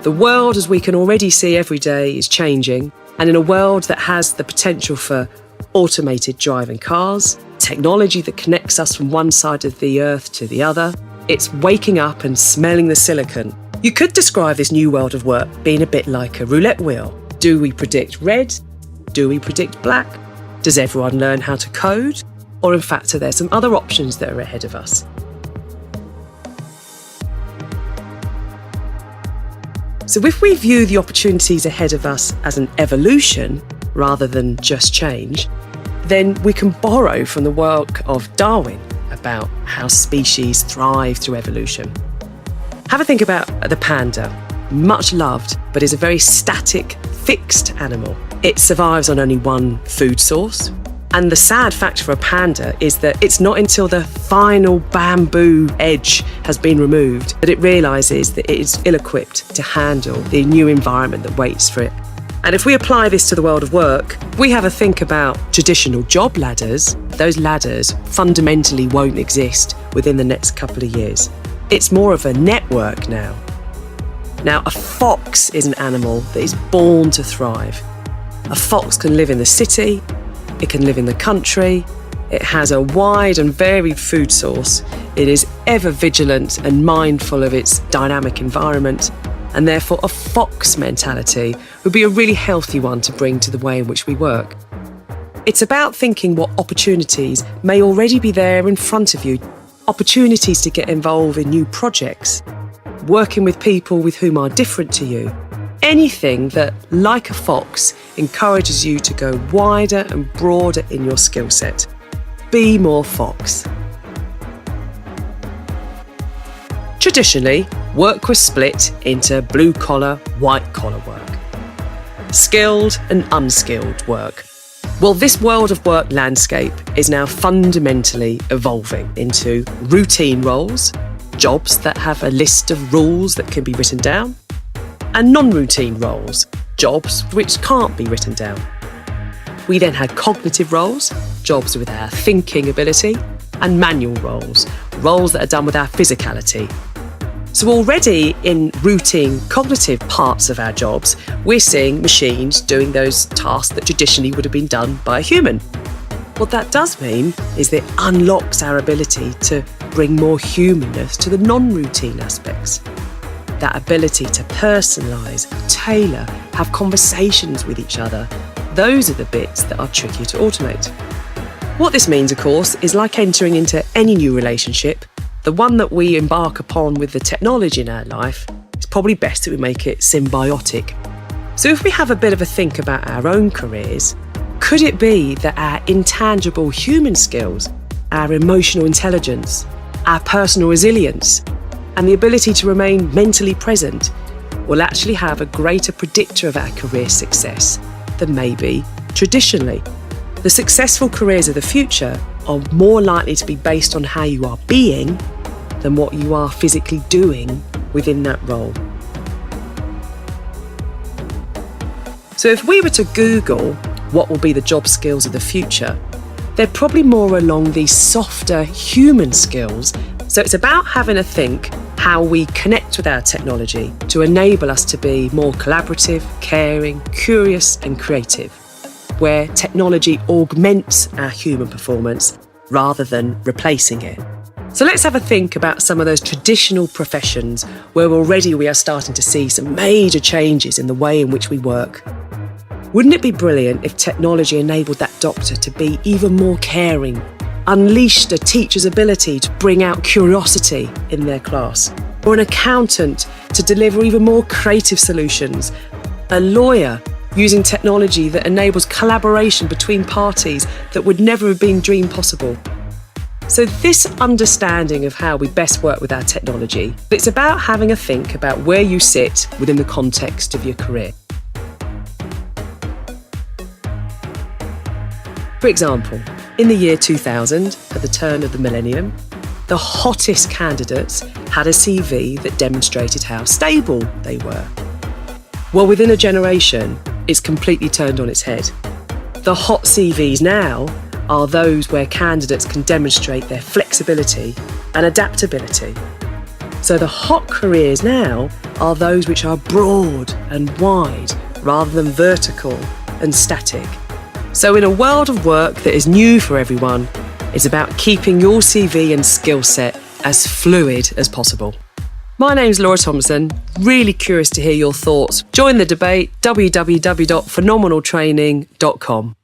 The world, as we can already see every day, is changing, and in a world that has the potential for automated driving cars, technology that connects us from one side of the earth to the other, it's waking up and smelling the silicon. You could describe this new world of work being a bit like a roulette wheel. Do we predict red? Do we predict black? Does everyone learn how to code? Or in fact, are there some other options that are ahead of us? So if we view the opportunities ahead of us as an evolution rather than just change, then we can borrow from the work of Darwin about how species thrive through evolution. Have a think about the panda, much loved, but is a very static, fixed animal. It survives on only one food source. And the sad fact for a panda is that it's not until the final bamboo edge has been removed that it realises that it is ill-equipped to handle the new environment that waits for it. And if we apply this to the world of work, we have a think about traditional job ladders. Those ladders fundamentally won't exist within the next couple of years. It's more of a network now. Now, a fox is an animal that is born to thrive. A fox can live in the city, it can live in the country, it has a wide and varied food source, it is ever vigilant and mindful of its dynamic environment, and therefore a fox mentality would be a really healthy one to bring to the way in which we work. It's about thinking what opportunities may already be there in front of you, opportunities to get involved in new projects, working with people with whom are different to you. Anything that, like a fox, encourages you to go wider and broader in your skill set. Be more fox. Traditionally, work was split into blue-collar, white-collar work, skilled and unskilled work. Well, this world of work landscape is now fundamentally evolving into routine roles, jobs that have a list of rules that can be written down, and non-routine roles, jobs which can't be written down. We then had cognitive roles, jobs with our thinking ability, and manual roles, roles that are done with our physicality. So already in routine cognitive parts of our jobs, we're seeing machines doing those tasks that traditionally would have been done by a human. What that does mean is that it unlocks our ability to bring more humanness to the non-routine aspects. That ability to personalise, tailor, have conversations with each other. Those are the bits that are tricky to automate. What this means, of course, is like entering into any new relationship, the one that we embark upon with the technology in our life, it's probably best that we make it symbiotic. So if we have a bit of a think about our own careers, could it be that our intangible human skills, our emotional intelligence, our personal resilience, and the ability to remain mentally present will actually have a greater predictor of our career success than maybe traditionally? The successful careers of the future are more likely to be based on how you are being than what you are physically doing within that role. So if we were to Google what will be the job skills of the future, they're probably more along these softer human skills. So it's about having a think how we connect with our technology to enable us to be more collaborative, caring, curious and creative, where technology augments our human performance rather than replacing it. So let's have a think about some of those traditional professions where already we are starting to see some major changes in the way in which we work. Wouldn't it be brilliant if technology enabled that doctor to be even more caring, unleashed a teacher's ability to bring out curiosity in their class, or an accountant to deliver even more creative solutions, a lawyer using technology that enables collaboration between parties that would never have been dreamed possible. So this understanding of how we best work with our technology, it's about having a think about where you sit within the context of your career. For example, in the year 2000, at the turn of the millennium, the hottest candidates had a CV that demonstrated how stable they were. Well, within a generation, it's completely turned on its head. The hot CVs now are those where candidates can demonstrate their flexibility and adaptability. So the hot careers now are those which are broad and wide rather than vertical and static. So in a world of work that is new for everyone, it's about keeping your CV and skill set as fluid as possible. My name's Laura Thompson, really curious to hear your thoughts. Join the debate, www.phenomenaltraining.com.